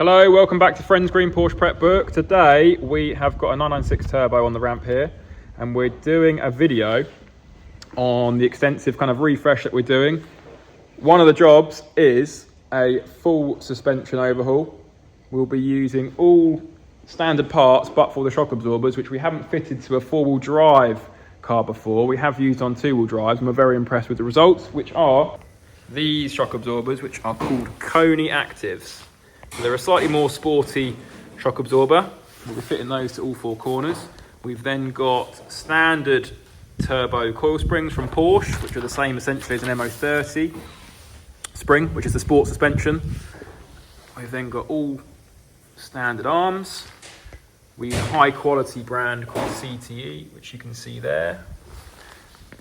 Hello, welcome back to Friends Green Porsche Prep Book. Today we have got a 996 turbo on the ramp here, and we're doing a video on the extensive kind of refresh that we're doing. One of the jobs is a full suspension overhaul. We'll be using all standard parts but for the shock absorbers, which we haven't fitted to a four-wheel drive car before. We have used on two-wheel drives and we're very impressed with the results, which are these shock absorbers, which are called Coney Actives. So they're a slightly more sporty shock absorber. We'll be fitting those to all four corners. We've then got standard turbo coil springs from Porsche, which are the same essentially as an MO30 spring, which is the sport suspension. We've then got all standard arms. We use a high quality brand called CTE, which you can see there.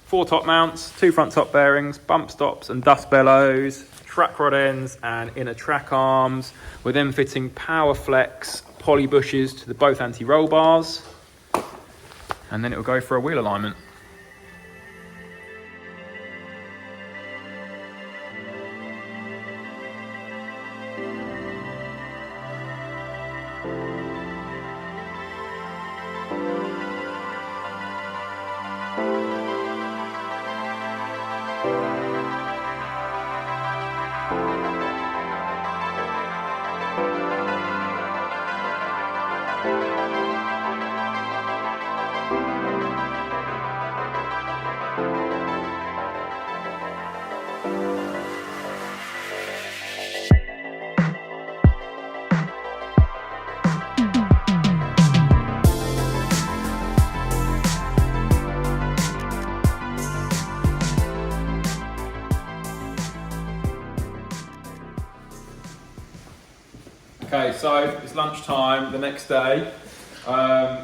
4 top mounts, 2 front top bearings, bump stops and dust bellows, track rod ends and inner track arms. We're then fitting Power Flex poly bushes to the both anti-roll bars, and then it will go for a wheel alignment. Okay, so it's lunchtime the next day.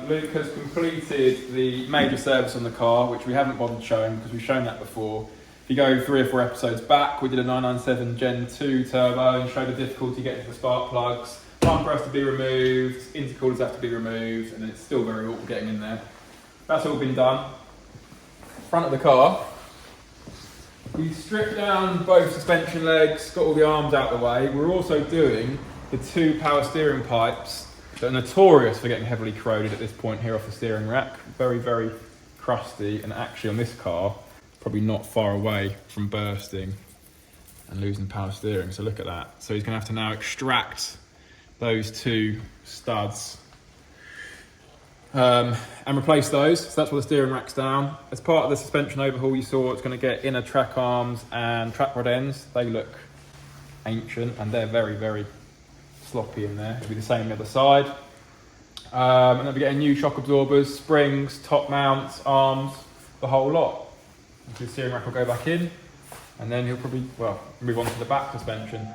Luke has completed the major service on the car, which we haven't bothered showing because we've shown that before. If you go 3 or 4 episodes back, we did a 997 Gen 2 turbo and showed the difficulty getting to the spark plugs. Bumper has to be removed, intercoolers have to be removed, and it's still very awkward getting in there. That's all been done. Front of the car, we stripped down both suspension legs, got all the arms out of the way. We're also doing the 2 power steering pipes that are notorious for getting heavily corroded at this point here off the steering rack. Very, very crusty, and actually on this car, probably not far away from bursting and losing power steering. So look at that. So he's gonna have to now extract those 2 studs and replace those. So that's why the steering rack's down. As part of the suspension overhaul, you saw it's gonna get inner track arms and track rod ends. They look ancient and they're very, very sloppy in there. It'll be the same on the other side. And then we're getting new shock absorbers, springs, top mounts, arms, the whole lot. The steering rack will go back in, and then he'll probably, well, move on to the back suspension.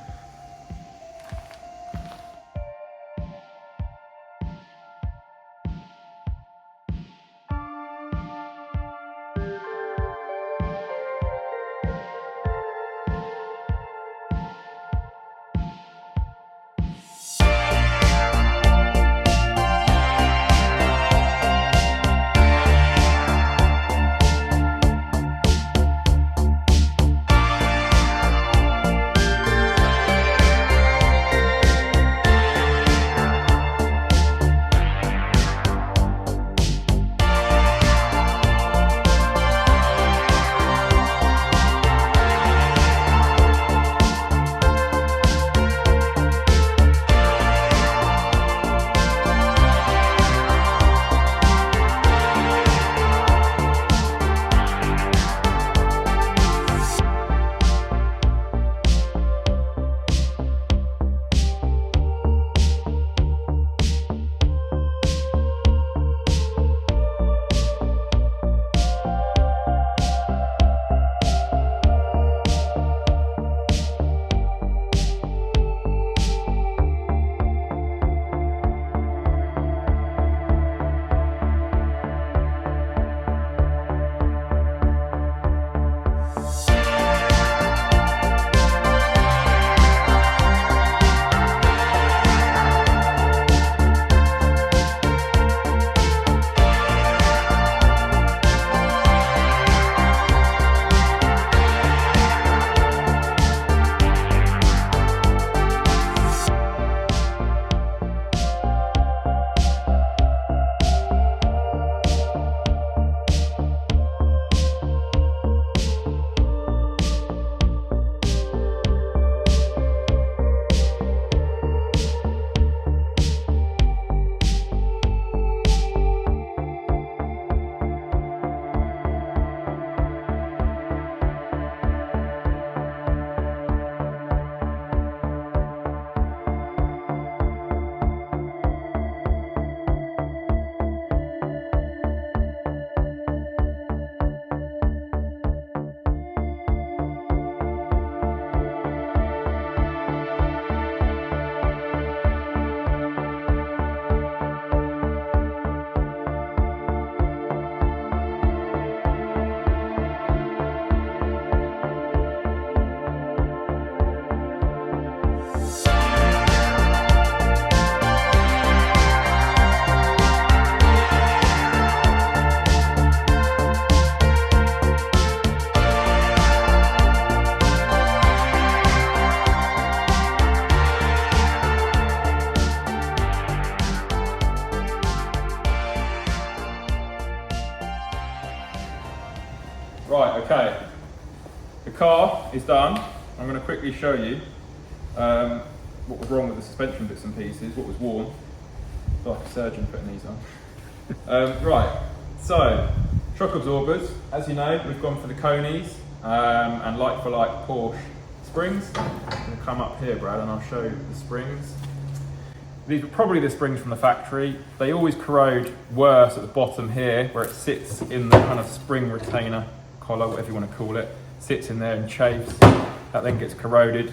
Right, okay. The car is done. I'm going to quickly show you what was wrong with the suspension bits and pieces, what was worn. It's like a surgeon putting these on. Right, so shock absorbers. As you know, we've gone for the conies and like for like Porsche springs. I'm going to come up here, Brad, and I'll show you the springs. These are probably the springs from the factory. They always corrode worse at the bottom here, where it sits in the kind of spring retainer collar, whatever you want to call it. Sits in there and chafes. That then gets corroded.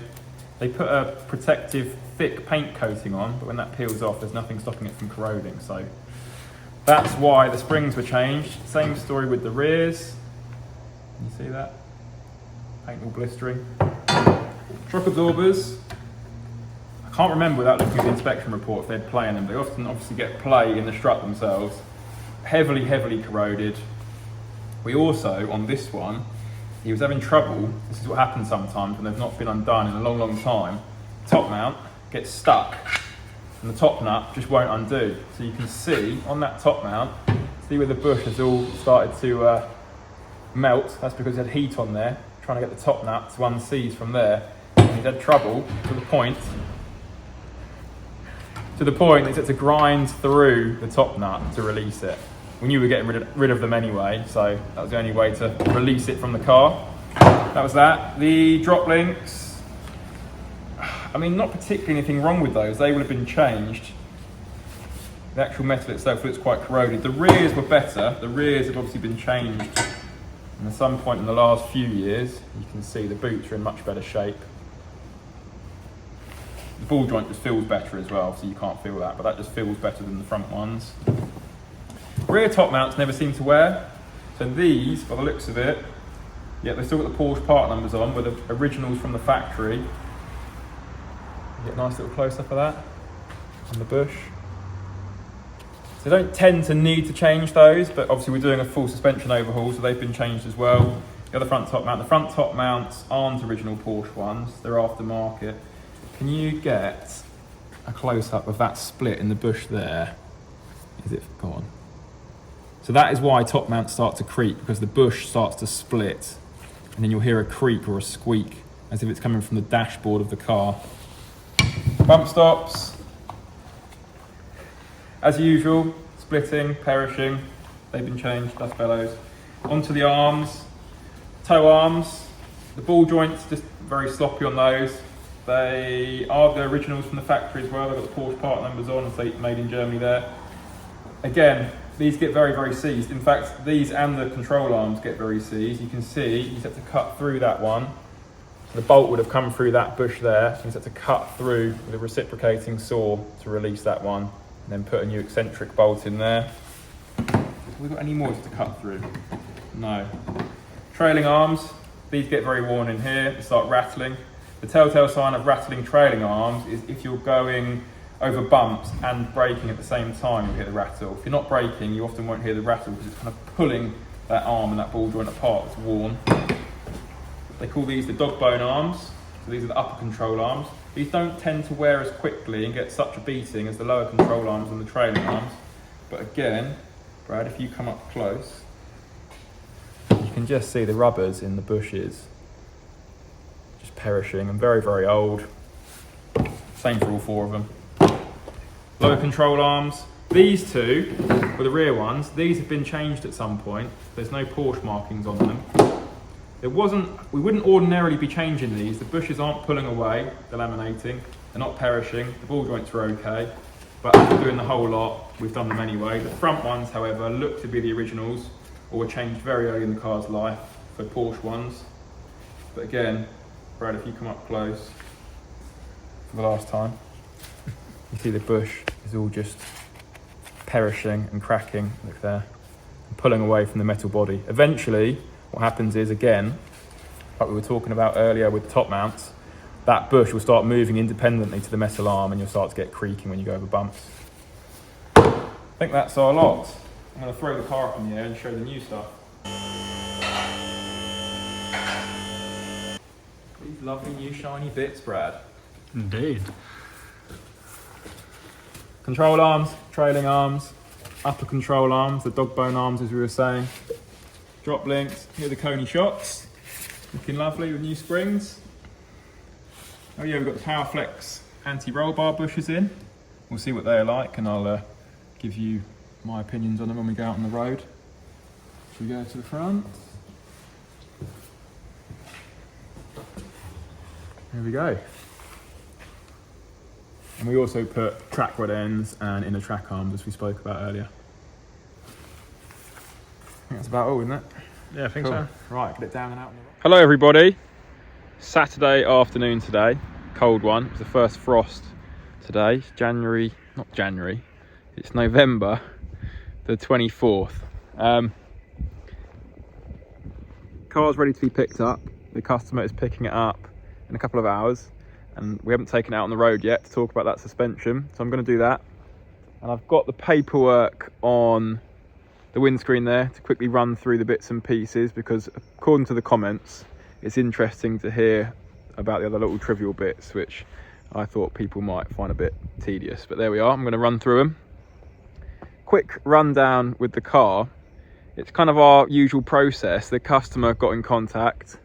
They put a protective thick paint coating on, but when that peels off, there's nothing stopping it from corroding. So that's why the springs were changed. Same story with the rears. Can you see that? Paint all blistering. Shock absorbers. I can't remember without looking at the inspection report if they had play in them. They often obviously get play in the strut themselves. Heavily, heavily corroded. We also, on this one, he was having trouble. This is what happens sometimes when they've not been undone in a long, long time. Top mount gets stuck and the top nut just won't undo. So you can see on that top mount, see where the bush has all started to melt. That's because it had heat on there, trying to get the top nut to unseize from there. And he's had trouble to the point that he's had to grind through the top nut to release it. We knew we were getting rid of them anyway, so that was the only way to release it from the car. That was that. The drop links, I mean, not particularly anything wrong with those. They would have been changed. The actual metal itself looks quite corroded. The rears were better. The rears have obviously been changed. And at some point in the last few years, you can see the boots are in much better shape. The ball joint just feels better as well, so you can't feel that, but that just feels better than the front ones. Rear top mounts never seem to wear. So these, by the looks of it, yeah, they've still got the Porsche part numbers on with the originals from the factory. Get a nice little close up of that on the bush. So they don't tend to need to change those, but obviously we're doing a full suspension overhaul, so they've been changed as well. The other front top mount, the front top mounts aren't original Porsche ones, they're aftermarket. Can you get a close up of that split in the bush there? Is it gone? So that is why top mounts start to creak, because the bush starts to split and then you'll hear a creak or a squeak as if it's coming from the dashboard of the car. Bump stops, as usual, splitting, perishing, they've been changed, dust bellows. Onto the arms, toe arms, the ball joints just very sloppy on those. They are the originals from the factory as well, they've got the Porsche part numbers on, so made in Germany there. Again, these get very, very seized. In fact, these and the control arms get very seized. You can see he's had to cut through that one. So the bolt would have come through that bush there. He's had to cut through with a reciprocating saw to release that one, and then put a new eccentric bolt in there. Have we got any more to cut through? No. Trailing arms, these get very worn in here. They start rattling. The telltale sign of rattling trailing arms is if you're going over bumps and braking at the same time, you'll hear the rattle. If you're not braking, you often won't hear the rattle because it's kind of pulling that arm and that ball joint apart. It's worn. They call these the dog bone arms. So these are the upper control arms. These don't tend to wear as quickly and get such a beating as the lower control arms and the trailing arms. But again, Brad, if you come up close, you can just see the rubbers in the bushes just perishing and very, very old. Same for all four of them. Lower control arms. These two were the rear ones. These have been changed at some point. There's no Porsche markings on them. We wouldn't ordinarily be changing these. The bushes aren't pulling away, they're laminating, they're not perishing, the ball joints are okay, but after doing the whole lot, we've done them anyway. The front ones, however, look to be the originals, or were changed very early in the car's life for Porsche ones. But again, Brad, if you come up close for the last time, you see the bush is all just perishing and cracking, look there, and pulling away from the metal body. Eventually, what happens is, again, like we were talking about earlier with the top mounts, that bush will start moving independently to the metal arm and you'll start to get creaking when you go over bumps. I think that's our lot. I'm going to throw the car up in the air and show the new stuff. These lovely new shiny bits, Brad. Indeed. Control arms, trailing arms, upper control arms, the dog bone arms as we were saying. drop links. Here are the Coney shocks, looking lovely with new springs. Oh yeah, we've got the Powerflex anti-roll bar bushes in. We'll see what they're like, and I'll give you my opinions on them when we go out on the road. Should we go to the front? There we go. And we also put track rod ends and inner track arms, as we spoke about earlier. I think that's about all, isn't it? Yeah, I think so. Right, get it down and out. Hello everybody. Saturday afternoon today. Cold one. It was the first frost today. It's November the 24th. Car's ready to be picked up. The customer is picking it up in a couple of hours, and we haven't taken it out on the road yet to talk about that suspension, so I'm going to do that. And I've got the paperwork on the windscreen there to quickly run through the bits and pieces, because according to the comments, it's interesting to hear about the other little trivial bits which I thought people might find a bit tedious. But there we are. I'm going to run through them. Quick rundown with the car. It's kind of our usual process. The customer got in contact.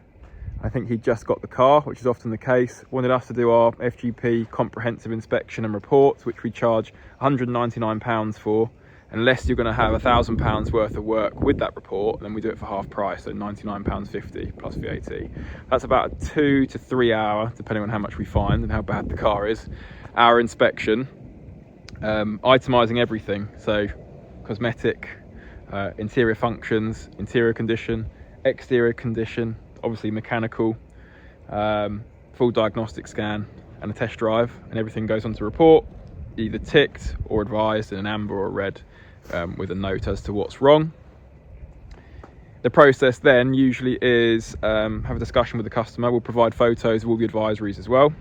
I think he just got the car, which is often the case. Wanted us to do our FGP comprehensive inspection and report, which we charge £199 for, unless you're going to have £1,000 worth of work with that report. Then we do it for half price, so £99.50 plus VAT. That's about a 2 to 3 hour, depending on how much we find and how bad the car is, our inspection, itemising everything. So cosmetic, interior functions, interior condition, exterior condition, obviously mechanical, full diagnostic scan and a test drive, and everything goes onto report, either ticked or advised in an amber or red, with a note as to what's wrong. The process then usually is have a discussion with the customer. We'll provide photos of all the advisories as well,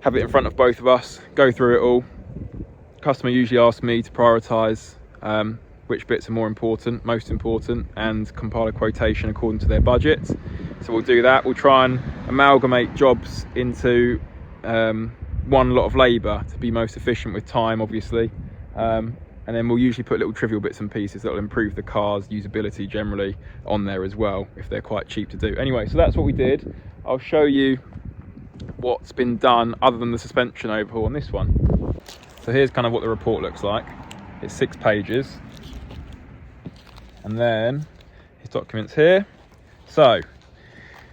have it in front of both of us, go through it all. Customer usually asks me to prioritise which bits are most important, and compile a quotation according to their budget. So we'll do that. We'll try and amalgamate jobs into one lot of labour to be most efficient with time, obviously. And then we'll usually put little trivial bits and pieces that will improve the car's usability generally on there as well, if they're quite cheap to do. Anyway, so that's what we did. I'll show you what's been done other than the suspension overhaul on this one. So here's kind of what the report looks like. It's 6 pages. And then his documents here. So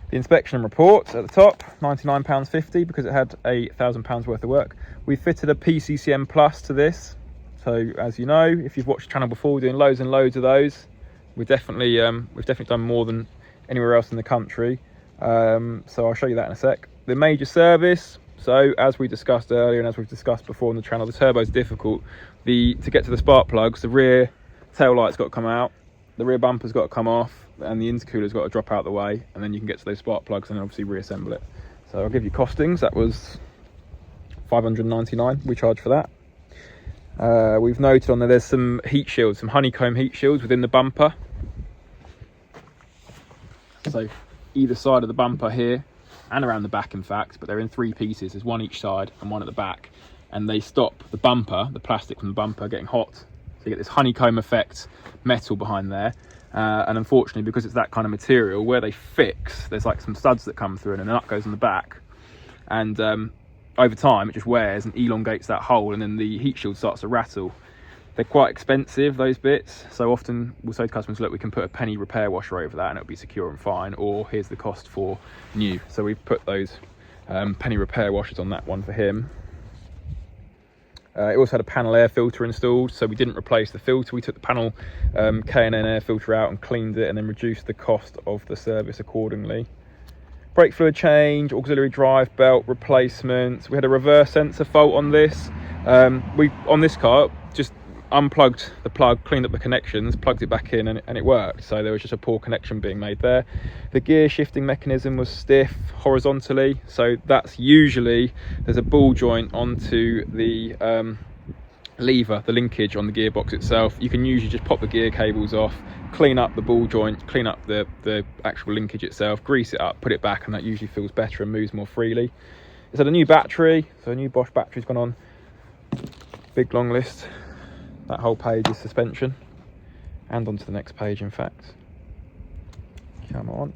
the inspection and report at the top, £99.50, because it had £1,000 worth of work. We fitted a PCCM Plus to this. So as you know, if you've watched the channel before, we're doing loads and loads of those. We've definitely done more than anywhere else in the country. So I'll show you that in a sec. The major service. So as we discussed earlier, and as we've discussed before on the channel, the turbo is difficult. To get to the spark plugs, the rear tail light's got to come out, the rear bumper's got to come off, and the intercooler's got to drop out the way, and then you can get to those spark plugs and then obviously reassemble it. So I'll give you costings. That was £599 we charge for that. We've noted on there's some heat shields, some honeycomb heat shields within the bumper. So either side of the bumper here, and around the back in fact, but they're in 3 pieces. There's one each side and one at the back, and they stop the bumper, the plastic from the bumper, getting hot. So you get this honeycomb effect metal behind there. And unfortunately, because it's that kind of material, where they fix, there's like some studs that come through and a nut goes in the back, and over time it just wears and elongates that hole, and then the heat shield starts to rattle. They're quite expensive, those bits, so often we'll say to customers, look, we can put a penny repair washer over that and it'll be secure and fine, or here's the cost for new. So we've put those penny repair washers on that one for him. It also had a panel air filter installed, so we didn't replace the filter. We took the panel K&N air filter out and cleaned it, and then reduced the cost of the service accordingly. Brake fluid change, auxiliary drive belt replacements. We had a reverse sensor fault on this. On this car, just unplugged the plug, cleaned up the connections, plugged it back in, and it worked. So there was just a poor connection being made there. The gear shifting mechanism was stiff horizontally, so that's usually there's a ball joint onto the lever, the linkage on the gearbox itself. You can usually just pop the gear cables off, clean up the ball joint, clean up the actual linkage itself, grease it up, put it back, and that usually feels better and moves more freely. It's had a new battery, so a new Bosch battery's gone on. Big long list. That whole page is suspension, and onto the next page in fact. Come on.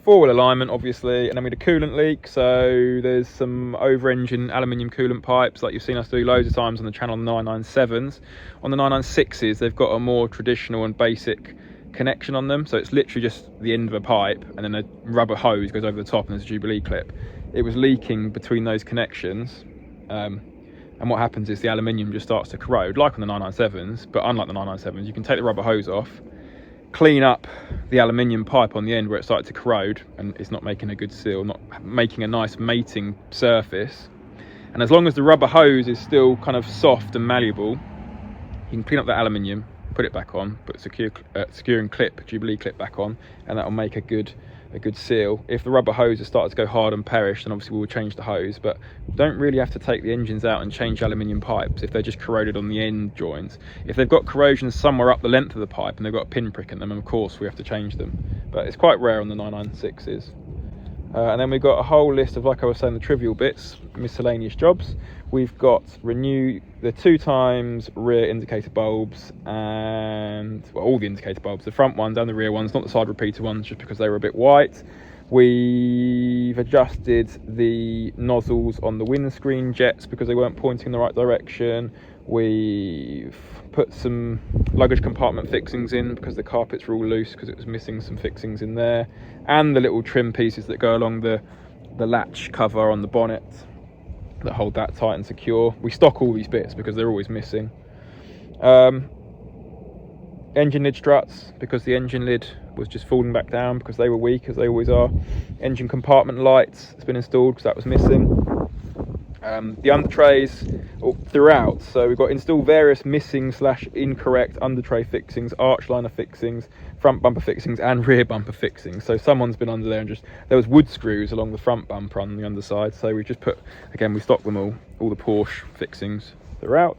Four-wheel alignment, obviously, and then we had a coolant leak. So there's some over-engine aluminium coolant pipes, like you've seen us do loads of times on the channel on the 997s. On the 996s, they've got a more traditional and basic connection on them. So it's literally just the end of a pipe, and then a rubber hose goes over the top, and there's a Jubilee clip. It was leaking between those connections. And what happens is the aluminium just starts to corrode, like on the 997s, but unlike the 997s, you can take the rubber hose off, clean up the aluminium pipe on the end where it started to corrode and it's not making a good seal, not making a nice mating surface. And as long as the rubber hose is still kind of soft and malleable, you can clean up that aluminium, put it back on, put a securing clip, Jubilee clip back on, and that'll make a good seal. If the rubber hose has started to go hard and perish, then obviously we'll change the hose, but don't really have to take the engines out and change aluminium pipes if they're just corroded on the end joints. If they've got corrosion somewhere up the length of the pipe and they've got a pinprick in them, of course we have to change them, but it's quite rare on the 996s. And then we've got a whole list of, like I was saying, the trivial bits, miscellaneous jobs. We've got renew the 2x rear indicator bulbs and, well, all the indicator bulbs, the front ones and the rear ones, not the side repeater ones, just because they were a bit white. We've adjusted the nozzles on the windscreen jets because they weren't pointing in the right direction. We've put some luggage compartment fixings in because the carpets were all loose because it was missing some fixings in there, and the little trim pieces that go along the latch cover on the bonnet that hold that tight and secure. We stock all these bits because they're always missing. Engine lid struts, because the engine lid was just falling back down because they were weak, as they always are. Engine compartment lights has been installed because that was missing. The under trays throughout, so we've got installed various missing / incorrect under tray fixings, arch liner fixings, front bumper fixings and rear bumper fixings. So someone's been under there and there was wood screws along the front bumper on the underside, so we just put, again, we stocked them all the Porsche fixings throughout.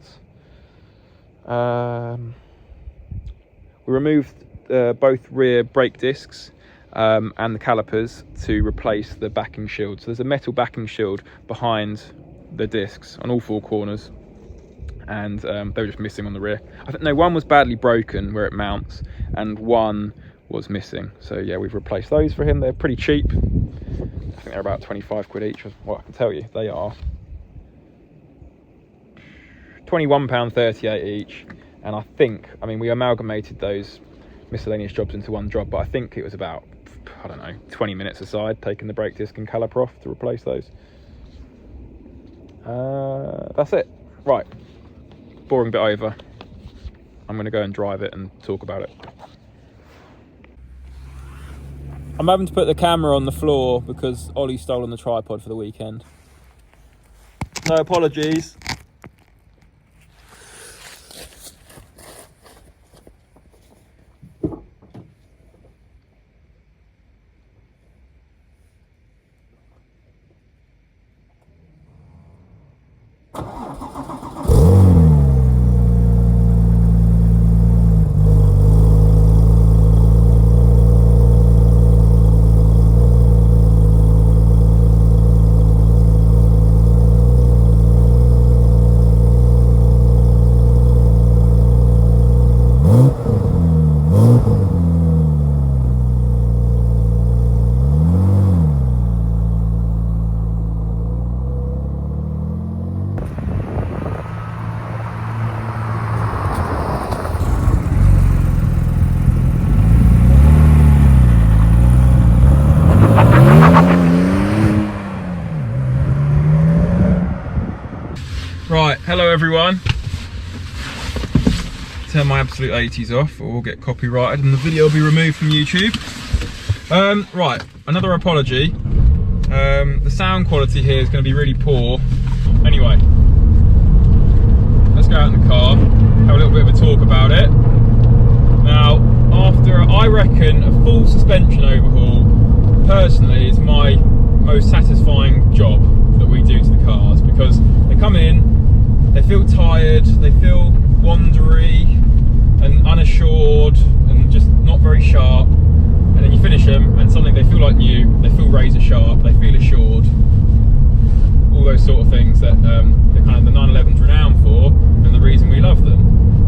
We removed both rear brake discs and the calipers to replace the backing shield. So there's a metal backing shield behind the discs on all four corners, and they were just missing on the rear. I think, no, one was badly broken where it mounts and one was missing. So yeah, we've replaced those for him. They're pretty cheap. I think they're about 25 quid each. Well, I can tell you they are £21.38 each. And I mean, we amalgamated those miscellaneous jobs into one job, but I think it was about, I don't know, 20 minutes aside, taking the brake disc and caliper off to replace those. That's it. Right, boring bit over. I'm going to go and drive it and talk about it. I'm having to put the camera on the floor because Ollie's stolen the tripod for the weekend. No apologies. Right, hello everyone. Turn my absolute 80s off or we'll get copyrighted and the video will be removed from YouTube. Right, another apology. The sound quality here is going to be really poor. Anyway, let's go out in the car, have a little bit of a talk about it. Now, after, I reckon, a full suspension overhaul, personally, is my most satisfying job that we do to the cars, because they come in, they feel tired, they feel wandery and unassured and just not very sharp, and then you finish them and suddenly they feel like new, they feel razor sharp, they feel assured, all those sort of things that the kind of the 911's renowned for and the reason we love them.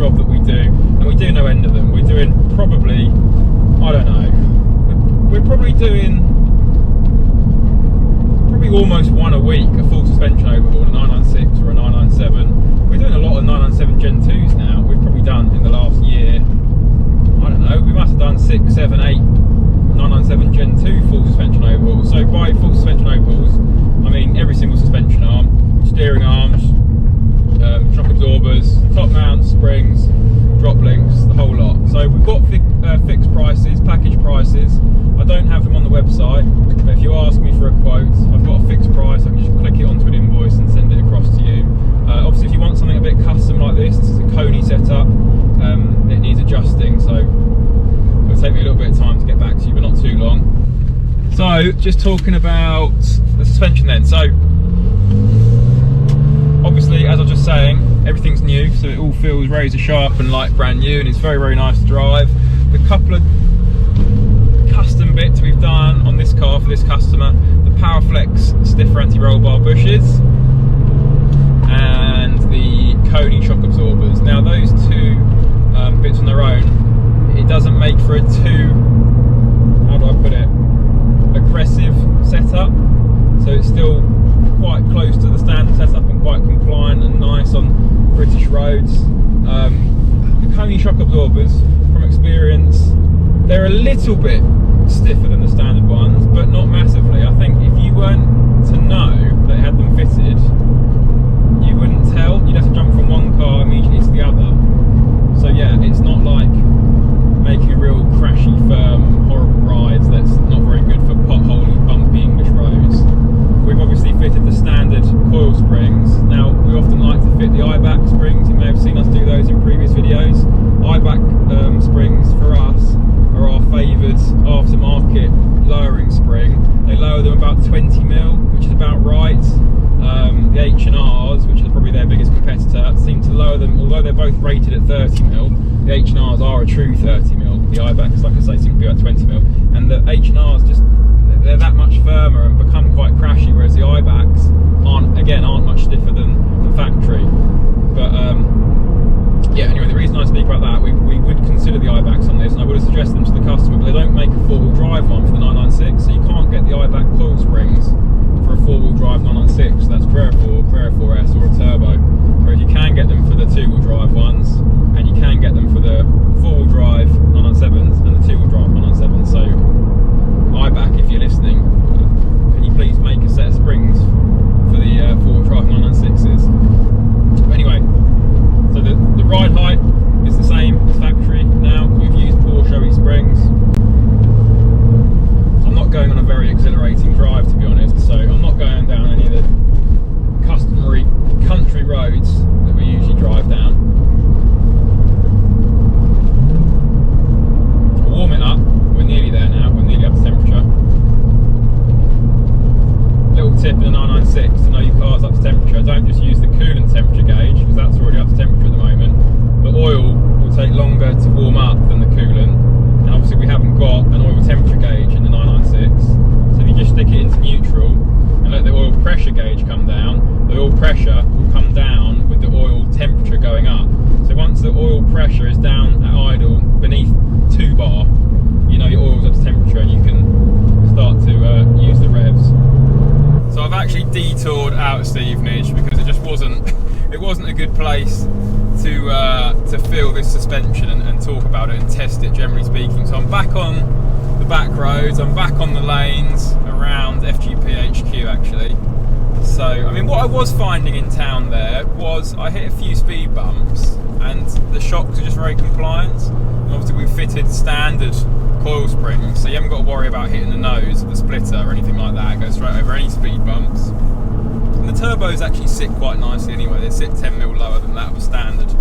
job that we do, and we do no end of them. We're doing probably, I don't know, we're probably doing almost one a week, a full suspension overhaul, a 996 or a 997. We're doing a lot of 997 Gen 2s now. We've probably done in the last year, I don't know, we must have done 6, 7, 8 997 Gen 2 full suspension overhauls. So by full suspension overhauls, I mean every single suspension arm, steering arms, shock absorbers, top mounts, springs, drop links, the whole lot. So we've got fixed prices, package prices. I don't have them on the website, but if you ask me for a quote, I've got a fixed price. I can just click it onto an invoice and send it across to you. Obviously, if you want something a bit custom like this is a Coney setup. It needs adjusting, so it'll take me a little bit of time to get back to you, but not too long. So, just talking about the suspension then. So, obviously, as I was just saying, everything's new, so it all feels razor sharp and like brand new, and it's very, very nice to drive. The couple of custom bits we've done on this car for this customer, the PowerFlex stiffer anti-roll bar bushes and the Coney shock absorbers. Now those two bits on their own, it doesn't make for a too, how do I put it, aggressive setup, so it's still quite close to the standard setup and quite compliant and nice on British roads. The Coney shock absorbers, from experience, they're a little bit stiffer than the standard ones, but not massively. I think if you weren't to know that it had them fitted, you wouldn't tell. You'd have to jump from one car immediately to the other. So yeah, it's not like making a real crashy, firm, horrible rides that's not very good for potholy, bumpy English roads. We've obviously fitted the standard coil springs. Now, we often like to fit the IBAC springs. You may have seen us do those in previous videos. IBAC springs for us are our favoured aftermarket lowering spring. They lower them about 20mm, which is about right. The H&Rs, which are probably their biggest competitor, seem to lower them, although they're both rated at 30mm. The H&Rs are a true 30mm. The IBACs, like I say, seem to be at 20mm. And the H&Rs just, they're that much firmer and become quite crashy, whereas the IBACs aren't much stiffer than the factory. But yeah, anyway, the reason I speak about that, we would consider the IBACs on this, and I would have suggested them to the customer, but they don't make a four-wheel drive one for the 996, so you can't get the IBAC coil springs for a four-wheel drive 996. That's Carrera 4, Carrera 4S, or a turbo. Whereas you can get them for the two-wheel drive ones, and you can get them for the four-wheel drive 997s and the two-wheel drive 997s. So IBAC, if you're listening, can you please make a set of springs for the four-wheel drive 996s? But anyway, so the ride height is the same as factory now. We've used Porsche springs. I'm not going on a very exhilarating drive, to be honest, so I'm not going down any of the customary country roads that we usually drive down. I'll warm it up. We're nearly there now. We're nearly up to temperature. Little tip in a 996 to know your car's up to temperature. Don't just use the coolant temperature gauge, because that's already up to temperature at the moment. The oil will take longer to warm up than the coolant, and obviously we haven't got an oil temperature gauge in the 996. So if you just stick it into neutral and let the oil pressure gauge come down, the oil pressure will come down with the oil temperature going up. So once the oil pressure is down at idle beneath 2 bar, you know your oil's up to temperature and you can start to use the revs. So I've actually detoured out of Stevenage because it just wasn't a good place to feel this suspension and talk about it and test it, generally speaking. So I'm back on the back roads, I'm back on the lanes around FGP HQ actually. So I mean, what I was finding in town there was I hit a few speed bumps and the shocks are just very compliant, and obviously we've fitted standard coil springs, so you haven't got to worry about hitting the nose of the splitter or anything like that. It goes straight over any speed bumps. And the turbos actually sit quite nicely anyway. They sit 10mm lower than that of a standard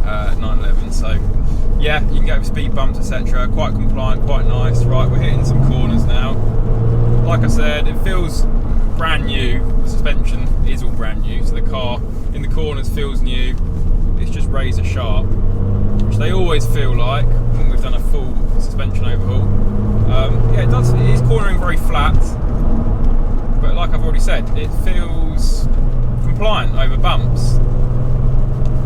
911. So yeah, you can go with speed bumps, etc. Quite compliant, quite nice. Right, we're hitting some corners now. Like I said, it feels brand new. The suspension is all brand new, so the car in the corners feels new. It's just razor sharp, which they always feel like when we've done a full suspension overhaul. Yeah, it does. It is cornering very flat, but like I've already said, it feels compliant over bumps.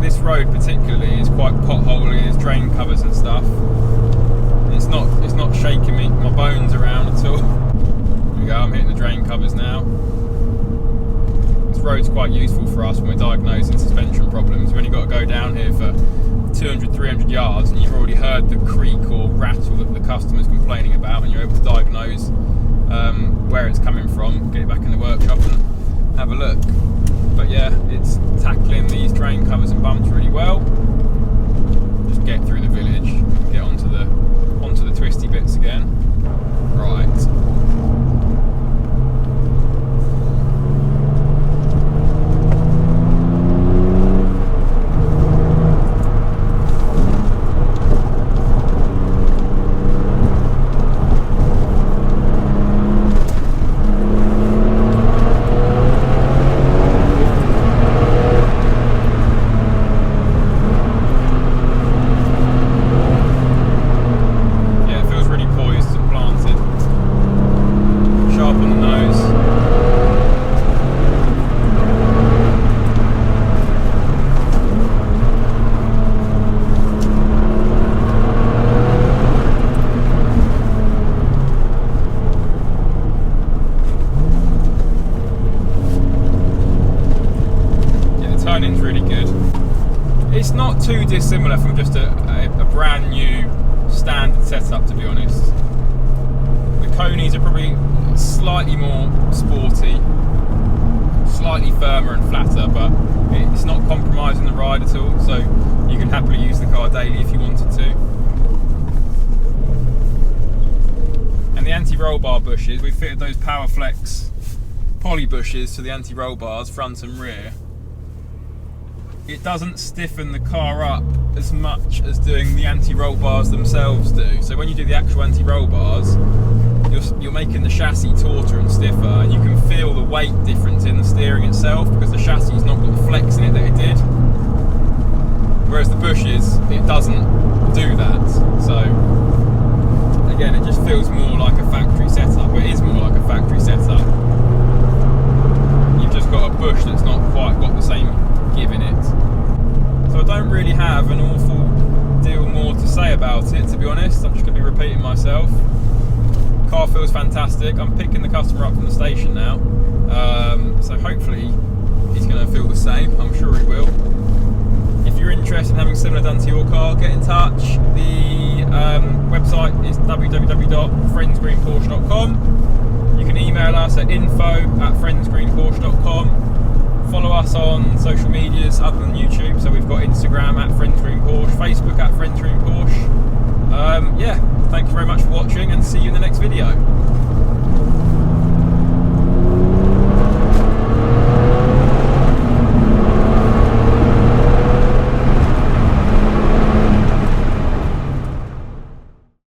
This road particularly is quite potholey drain covers and stuff. It's not shaking my bones around at all. There we go, I'm hitting the drain covers now. This road's quite useful for us when we're diagnosing suspension problems. We've only got to go down here for 200, 300 yards and you've already heard the creak or rattle that the customer's complaining about, and you're able to diagnose where it's coming from, get it back in the workshop and have a look. But yeah, it's tackling these drain covers and bumps really well. Just get through the village, get onto the twisty bits again. Right. It's not too dissimilar from just a brand new standard setup, to be honest. The conies are probably slightly more sporty, slightly firmer and flatter, but it's not compromising the ride at all, so you can happily use the car daily if you wanted to. And the anti-roll bar bushes, we've fitted those PowerFlex poly bushes to the anti-roll bars, front and rear. It doesn't stiffen the car up as much as doing the anti-roll bars themselves do. So when you do the actual anti-roll bars, you're making the chassis tauter and stiffer, and you can feel the weight difference in the steering itself because the chassis has not got the flex in it that it did. Whereas the bushes, it doesn't do that. So again, it just feels more like a factory setup. It is more like a factory setup. You've just got a bush that's not quite got the same give in it. So I don't really have an awful deal more to say about it, to be honest. I'm just going to be repeating myself. Car feels fantastic. I'm picking the customer up from the station now, so hopefully he's going to feel the same. I'm sure he will. If you're interested in having similar done to your car, get in touch. The website is www.friendsgreenporsche.com. You can email us at info@friendsgreenporsche.com. Follow us on social medias other than YouTube. So we've got Instagram at friendsgreenporsche, Facebook at friendsgreenporsche. Yeah, thank you very much for watching, and see you in the next video.